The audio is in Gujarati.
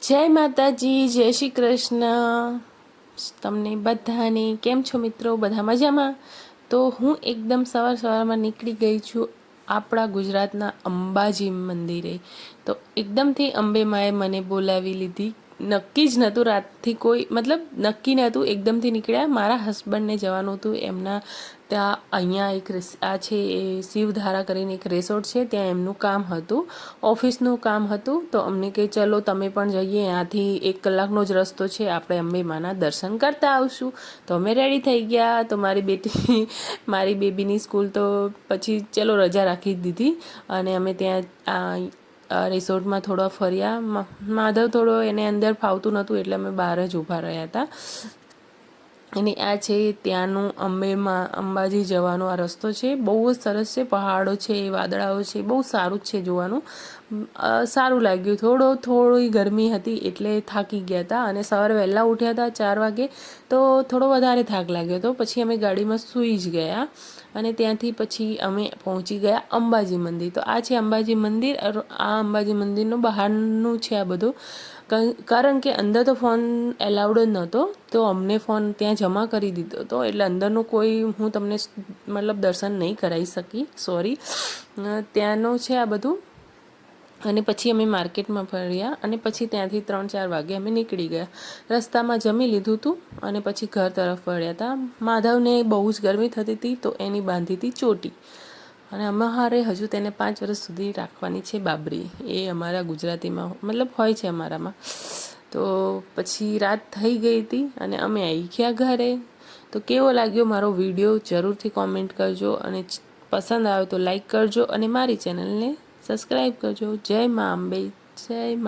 જય માતાજી, જય શ્રી કૃષ્ણ. તમને બધાને કેમ છો મિત્રો? બધા મજામાં? તો હું એકદમ સવારમાં નીકળી ગઈ છું આપણા ગુજરાતના અંબાજી મંદિરે. તો એકદમથી અંબે માએ મને બોલાવી લીધી. નક્કી જ નહોતું રાતથી, કોઈ મતલબ નક્કી નહોતું, એકદમથી નીકળ્યા. મારા હસબન્ડને જવાનું હતું એમના ત્યાં. અહીંયા એક આ છે એ શિવધારા કરીને એક રિસોર્ટ છે, ત્યાં એમનું કામ હતું, ઓફિસનું કામ હતું. તો અમને કહે ચલો તમે પણ જઈએ, ત્યાંથી 1 કલાકનો જ રસ્તો છે, આપણે અંબે માના દર્શન કરતા આવશું. તો અમે રેડી થઈ ગયા. તો મારી બેબીની સ્કૂલ તો પછી ચલો રજા રાખી દીધી અને અમે ત્યાં રિસોર્ટમાં થોડા ફર્યા. માધવ થોડો એને અંદર ફાવતું નહોતું એટલે અમે બહાર જ ઊભા રહ્યા હતા. અને આ છે ત્યાંનું અંબાજી જવાનો આ રસ્તો છે. બહુ જ સરસ છે, પહાડો છે, વાદળાઓ છે, બહુ સારું છે જોવાનું. સારું લાગ્યું. થોડી ગરમી હતી એટલે થાકી ગયા હતા અને સવારે વહેલા ઉઠ્યા હતા 4 વાગે, તો થોડો વધારે થાક લાગ્યો હતો. પછી અમે ગાડીમાં સૂઈ જ ગયા અને ત્યાંથી પછી અમે પહોંચી ગયા અંબાજી મંદિર. તો આ છે અંબાજી મંદિર. આ અંબાજી મંદિરનું બહારનું છે આ બધું, કારણ કે અંદર તો ફોન એલાઉડ જ નહોતો, તો અમને ફોન ત્યાં જમા કરી દીધો હતો, એટલે અંદરનું કોઈ હું તમને મતલબ દર્શન નહીં કરાવી શકી, સોરી. ત્યાંનું છે આ બધું. અને પછી અમે માર્કેટમાં ફર્યા અને પછી ત્યાંથી 3-4 વાગે અમે નીકળી ગયા. રસ્તામાં જમી લીધું હતું અને પછી ઘર તરફ વળ્યા હતા. માધવને બહુ જ ગરમી થતી હતી તો એની બાંધી હતી ચોટી, અને અમારે હજુ તેને 5 વર્ષ સુધી રાખવાની છે બાબરી. એ અમારા ગુજરાતીમાં મતલબ હોય છે અમારામાં. તો પછી રાત થઈ ગઈ હતી અને અમે આવી ગયા ઘરે. તો કેવો લાગ્યો મારો વિડીયો જરૂરથી કોમેન્ટ કરજો, અને પસંદ આવે તો લાઈક કરજો અને મારી ચેનલને સબસ્ક્રાઈબ કરજો. જય મા અંબે, જય મા.